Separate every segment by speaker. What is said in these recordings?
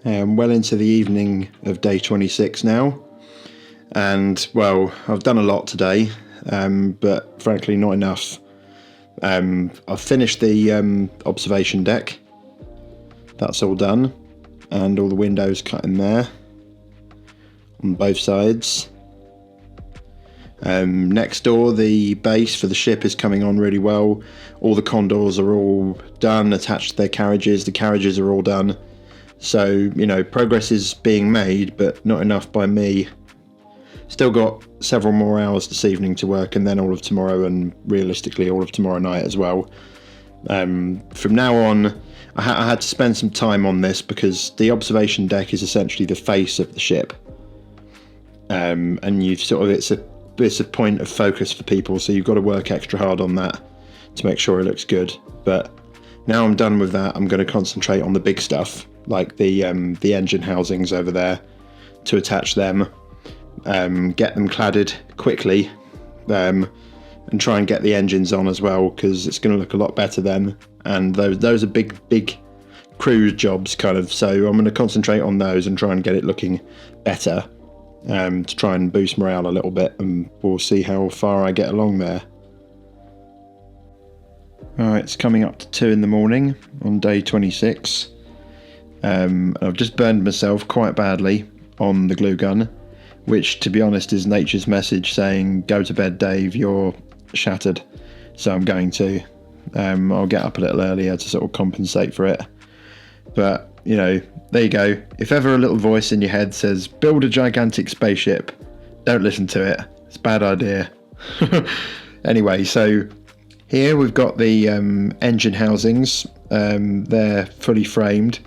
Speaker 1: Well into the evening of day 26 now, and well, I've done a lot today, but frankly not enough. I've finished the observation deck. That's all done, and all the windows cut in there on both sides. Next door, the base for the ship is coming on really well. All the condors are all done, attached to their carriages. The carriages are all done. So, you know, progress is being made, but not enough by me. Still got several more hours this evening to work, and then all of tomorrow, and realistically all of tomorrow night as well. From now on, I had to spend some time on this because the observation deck is essentially the face of the ship. And you've sort of, it's a point of focus for people, so you've got to work extra hard on that to make sure it looks good. But now I'm done with that, I'm going to concentrate on the big stuff, like the engine housings over there, to attach them, get them cladded quickly, and try and get the engines on as well, because it's going to look a lot better then. And those are big cruise jobs kind of, so I'm going to concentrate on those and try and get it looking better, to try and boost morale a little bit, and we'll see how far I get along there. Alright, it's coming up to 2 in the morning on day 26. I've just burned myself quite badly on the glue gun, which, to be honest, is nature's message saying, go to bed, Dave, you're shattered. So I'm going to. I'll get up a little earlier to sort of compensate for it. But, you know, there you go. If ever a little voice in your head says, build a gigantic spaceship, don't listen to it. It's a bad idea. Anyway, so here we've got the engine housings. They're fully framed.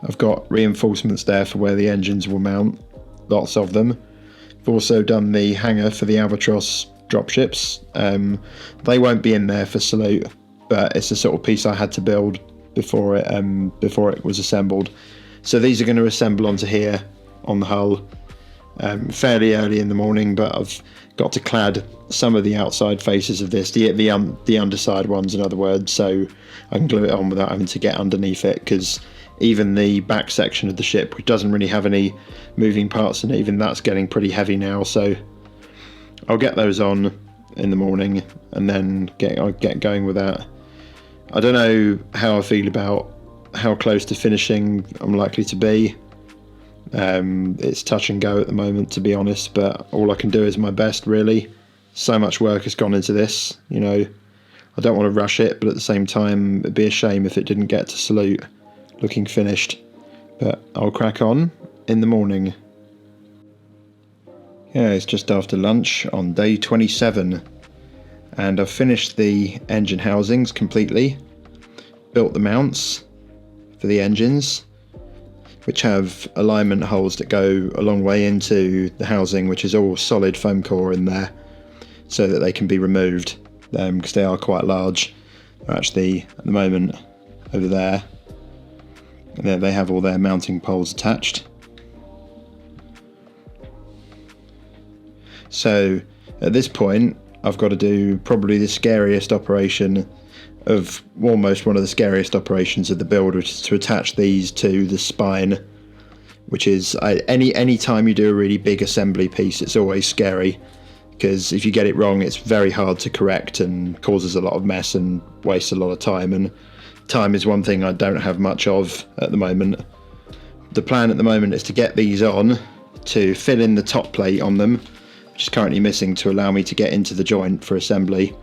Speaker 1: I've got reinforcements there for where the engines will mount, lots of them. I've also done the hangar for the Albatross dropships. They won't be in there for salute, but it's the sort of piece I had to build before it was assembled. So these are going to assemble onto here on the hull fairly early in the morning, but I've got to clad some of the outside faces of this, the underside ones in other words, so I can glue it on without having to get underneath it, because even the back section of the ship, which doesn't really have any moving parts in it, even that's getting pretty heavy now, so I'll get those on in the morning and then get going with that. I don't know how I feel about how close to finishing I'm likely to be. It's touch and go at the moment, to be honest, but all I can do is my best, really. So much work has gone into this, you know. I don't want to rush it, but at the same time it'd be a shame if it didn't get to salute looking finished. But I'll crack on in the morning. Yeah, it's just after lunch on day 27, and I've finished the engine housings completely, built the mounts for the engines, which have alignment holes that go a long way into the housing, which is all solid foam core in there, so that they can be removed, because they are quite large. They're actually, at the moment, over there. And there they have all their mounting poles attached. So at this point, I've got to do probably the scariest operation of, almost one of the scariest operations of the build, which is to attach these to the spine, which is, any time you do a really big assembly piece, it's always scary, because if you get it wrong, it's very hard to correct and causes a lot of mess and wastes a lot of time, and time is one thing I don't have much of at the moment. The plan at the moment is to get these on, to fill in the top plate on them, which is currently missing, to allow me to get into the joint for assembly.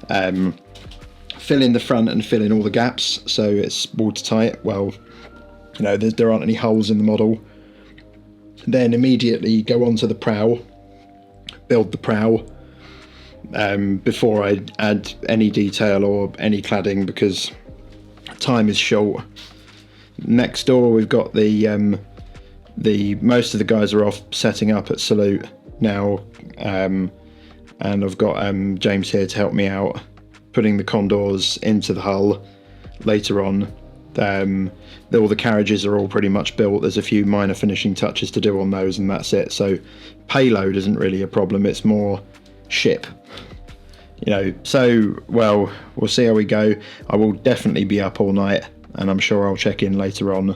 Speaker 1: Fill in the front and fill in all the gaps so it's watertight. Well, you know, there aren't any holes in the model. Then immediately go onto the prow, build the prow, before I add any detail or any cladding, because time is short. Next door we've got the most of the guys are off setting up at salute now, and I've got James here to help me out putting the condors into the hull later on. All the carriages are all pretty much built. There's a few minor finishing touches to do on those, and that's it. So payload isn't really a problem, it's more ship, you know. So, well, we'll see how we go. I will definitely be up all night, and I'm sure I'll check in later on